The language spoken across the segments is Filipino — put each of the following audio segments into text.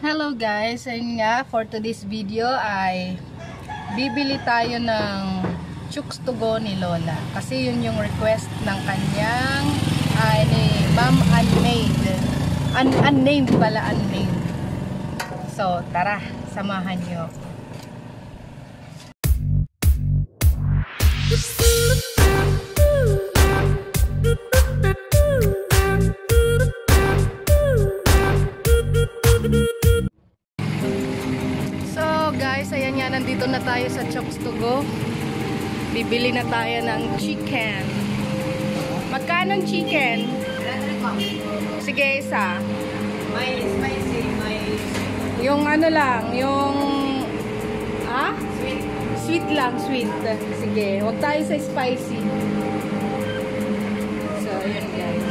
Hello guys, ayun nga, for today's video ay bibili tayo ng chooks to go ni Lola. Kasi yun yung request ng kanyang ni Ma'am Unnamed pala, unnamed. So tara, samahan nyo. Guys, ayan nga, nandito na tayo sa Chooks to go. Bibili na tayo ng chicken. Magkano ang chicken? Sige, isa. May spicy, may... Yung ano lang, yung... Sweet. Sweet lang, sweet. Sige, huwag tayo sa spicy. So, ayan guys.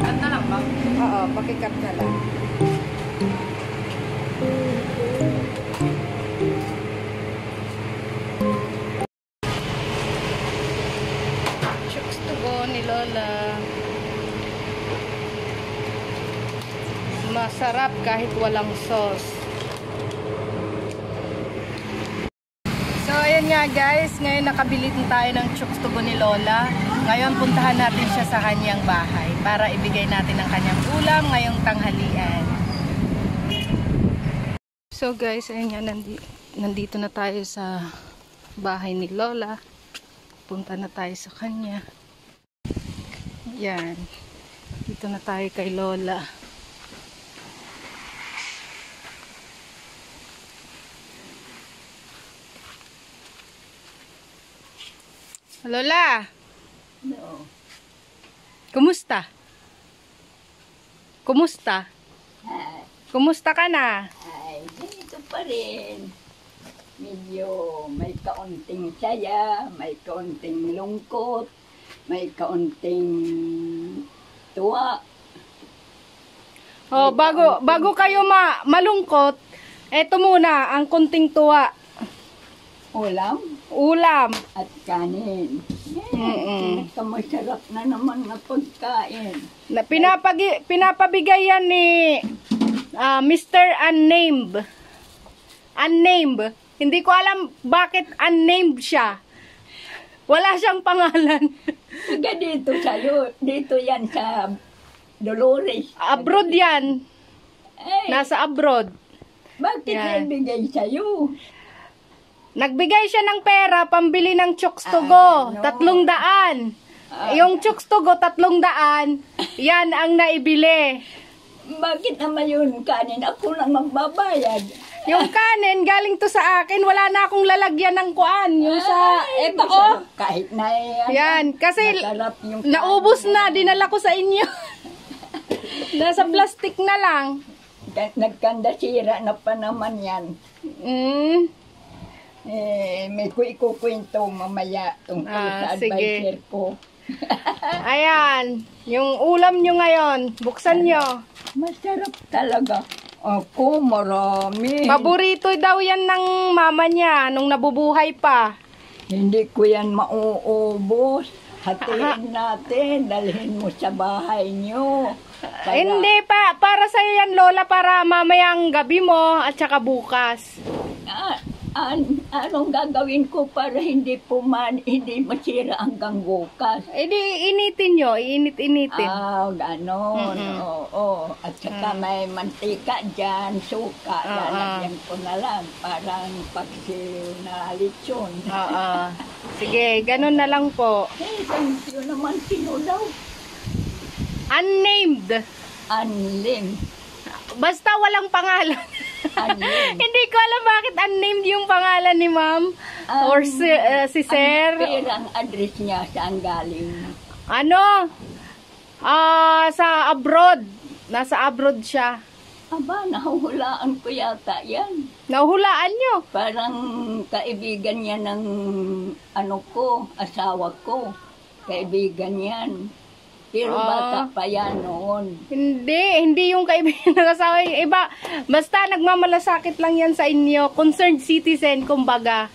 Cut na lang ba? Oo, pakikat na lang. Chooks to go ni Lola. Masarap kahit walang sauce. So ayan nga guys, ngayon nakabili din tayo ng chooks to go ni Lola. Ngayon puntahan natin siya sa kanyang bahay para ibigay natin ang kanyang ulam ngayong tanghalian. So guys, ayun nga, nandito na tayo sa bahay ni Lola. Punta na tayo sa kanya. Yan. Dito na tayo kay Lola. Lola! No. Kumusta? Kumusta? Ay, Kumusta ka na? ganito pa rin. Medyo may kaunting saya, may kaunting lungkot, may kaunting tuwa. Oh, bago kayo malungkot, eto muna ang kunting tuwa. Ulam Ulam. at kanin. Masarap na naman na pagkain. Na pinapabigay yan ni Mr. Unnamed. Unnamed. Hindi ko alam bakit unnamed siya. Wala siyang pangalan. Taga dito sa'yo. Dito yan sa Dolores. Abroad yan. Eh, Nasa abroad. bakit yan. naibigay sa'yo? Nagbigay siya ng pera pambili ng chooks to go. Ano? 300. Yung chooks to go, 300. Yan ang naibili. Bakit naman yun kanin? Ako lang magbabayad. Yung kanin, galing to sa akin. Wala na akong lalagyan ng kuan. Yung sa, Ay, eto masarap kahit na Yan, kasi masarap yung naubos na. Dinala ko sa inyo. Nasa plastic na lang. Nagkandasira na pa naman yan. May ikukwento mamaya tungkol sa sige. advisor ko. Ayan. Yung ulam nyo ngayon. Buksan nyo. Masarap talaga. Ako, marami. Paborito daw yan ng mama niya nung nabubuhay pa. Hindi ko yan mauubos. Hatiin natin, dalhin mo sa bahay nyo. Hindi pa. Para sa'yo yan, Lola. Para mamayang gabi mo at saka bukas. Anong gagawin ko para hindi masira hanggang bukas? Di initin nyo. Iinit-initin. Ganon. Oo. At saka may mantika dyan, suka. Lalagyan ko na lang. Parang paksiw na lechon. Sige, ganun na lang po. Thank you naman. Sino daw? Unnamed. Unlim. Basta walang pangalan. Hindi ko alam bakit unnamed yung pangalan ni ma'am. Or si sir. Ang address niya saan galing? Ano? Sa abroad. Nasa abroad siya. Aba, nahuhulaan ko yata yan. Nahuhulaan nyo? Parang kaibigan niya ng asawa ko. Kaibigan yan. Pero bata pa yan noon. Hindi yung kaibigan ng asawa. Yung iba, basta nagmamalasakit lang yan sa inyo. Concerned citizen, kumbaga.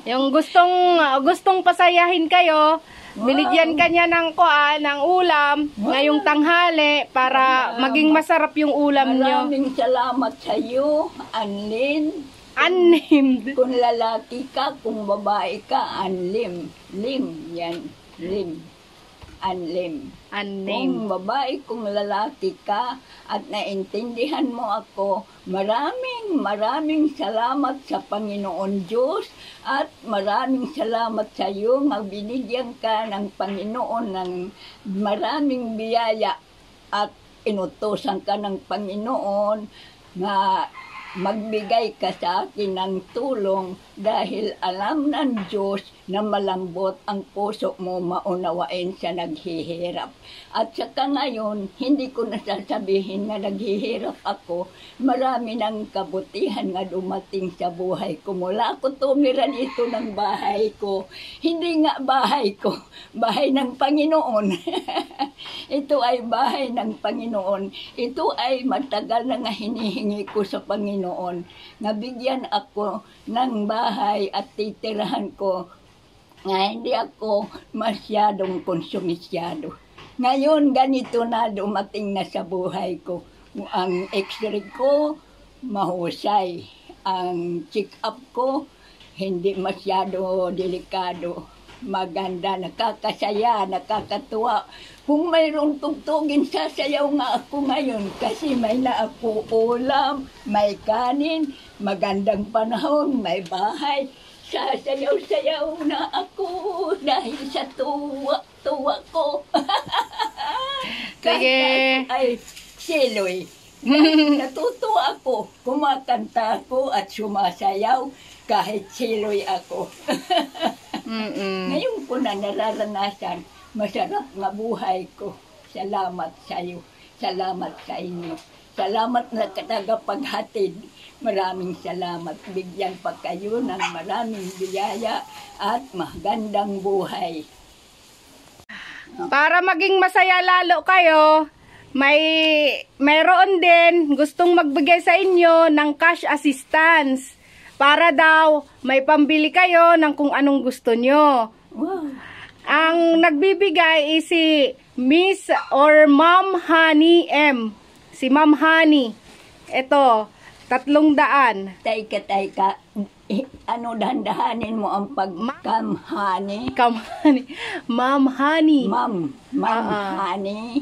Yung gustong pasayahin kayo, Binigyan ka niya ng ng ulam ngayong tanghali para maging masarap yung ulam niyo. Maraming salamat sa iyo, Anlin. Unnamed. Kung lalaki ka, kung babae ka, Anlim. Lim, yan. Lim. Anlim. Unnamed. Kung babae, kung lalaki ka at naintindihan mo ako, maraming salamat sa Panginoon Diyos at maraming salamat sa iyo na binigyan ka ng Panginoon ng maraming biyaya at inutosan ka ng Panginoon na magbigay ka sa akin ng tulong dahil alam ng Diyos na malambot ang puso mo maunawain sa naghihirap. At saka ngayon, hindi ko nasasabihin na naghihirap ako. Marami ng kabutihan nga dumating sa buhay ko. Mula ko tumira dito ng bahay ko. Hindi nga bahay ko, bahay ng Panginoon. Ito ay bahay ng Panginoon. Ito ay matagal na nga hinihingi ko sa Panginoon. Nabigyan ako ng bahay at titirahan ko nga hindi ako masyadong konsumisyado. Ngayon, ganito na dumating na sa buhay ko. Ang x-ray ko, mahusay. Ang check-up ko, hindi masyado delikado. Maganda, nakakasaya, nakakatuwa. Kung mayroong tugtugin, sasayaw nga ako ngayon kasi may na ako ulam, may kanin, magandang panahon, may bahay. Sasayaw-sayaw na ako dahil sa tuwa ko. Sige. Ay, siloy. Natutuwa ako, kumakanta ako at sumasayaw kahit siloy ako. Ngayon ko na nararanasan, masarap nga buhay ko. Salamat sa iyo. Salamat sa inyo. Salamat na tagapaghatid. Maraming salamat. Bigyan pa kayo ng maraming biyaya at magandang buhay. Para maging masaya lalo kayo, mayroon din gustong magbigay sa inyo ng cash assistance. Para daw may pambili kayo ng kung anong gusto nyo. Wow. Ang nagbibigay is si Miss or Ma'am Honey M. Si Ma'am Honey. Ito, 300. Tayka. Ano, dahan-dahanin mo ang pagkamhani? Honey. Ma'am Honey. Ma'am Honey.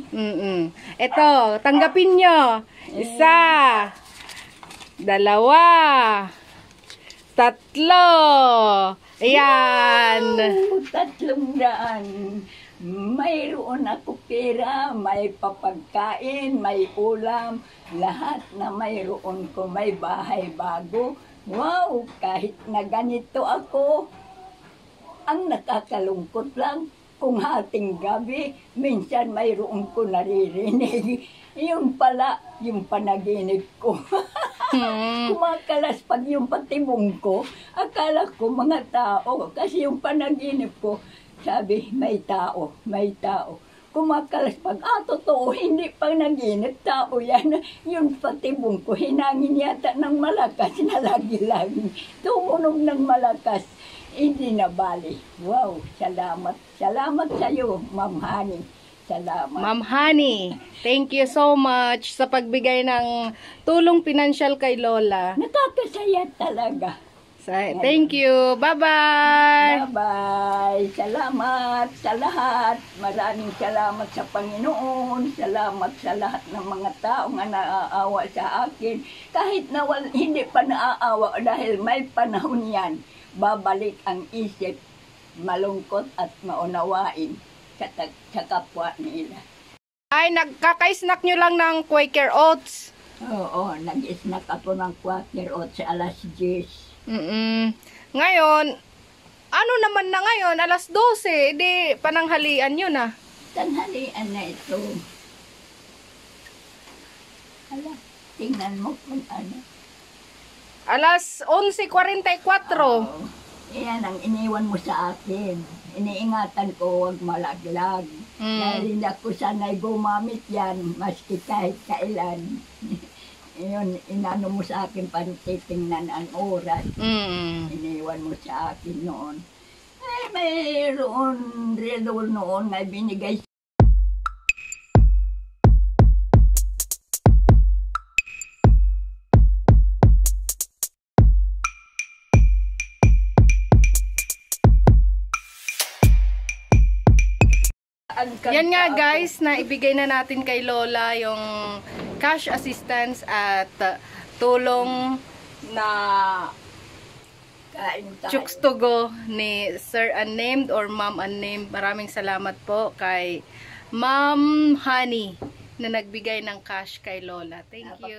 Ito, tanggapin nyo. 1, 2, 3. Ayan. Wow, 300. Mayroon ako pera, may papagkain, may ulam, lahat na mayroon ko, may bahay bago. Wow, kahit na ganito ako, ang nakakalungkot lang, kung hating gabi, minsan mayroon ko naririnig. Yun pala, yung panaginip ko. Kumakalas pag yung patibong ko, akala ko mga tao. Kasi yung panaginip ko, sabi, may tao. Kumakalas pag, totoo, hindi pang naginip, tao yan. Yung patibong ko, hinangin yata ng malakas, nalagi-lang. Tumunog ng malakas, hindi na bali. Wow, salamat. Salamat sa iyo, Ma'am Honey. Salamat. Ma'am Honey, thank you so much sa pagbigay ng tulong pinansyal kay Lola. Nakakasaya talaga. Thank you. Bye-bye. Bye-bye. Salamat sa lahat. Maraming salamat sa Panginoon. Salamat sa lahat ng mga tao na naaawa sa akin. Kahit na hindi pa naaawa dahil may panahon yan, babalik ang isip, malungkot at maunawain sa kapwa nila. Ay, nagkaka-snack nyo lang ng Quaker Oats. Oo, nag-snack ako ng Quaker Oats sa alas 10. Ngayon, ano naman na ngayon? Alas 12, di pananghalian nyo na. Tanghalian na ito. Hala, tingnan mo kung ano. Alas 11:44. Oo. Yan ang iniwan mo sa akin. Iniingatan ko, huwag malaglag. Dahil hindi ako sanay gumamit yan, maski kahit kailan. Yun, inano mo sa akin, pantitingnan ang oras. Iniwan mo sa akin noon. Mayroon relo noon na binigay. Yan nga guys, na ibigay na natin kay Lola yung cash assistance at tulong na Chooks to Go ni Sir Unnamed or Ma'am Unnamed. Maraming salamat po kay Ma'am Honey na nagbigay ng cash kay Lola. Thank you.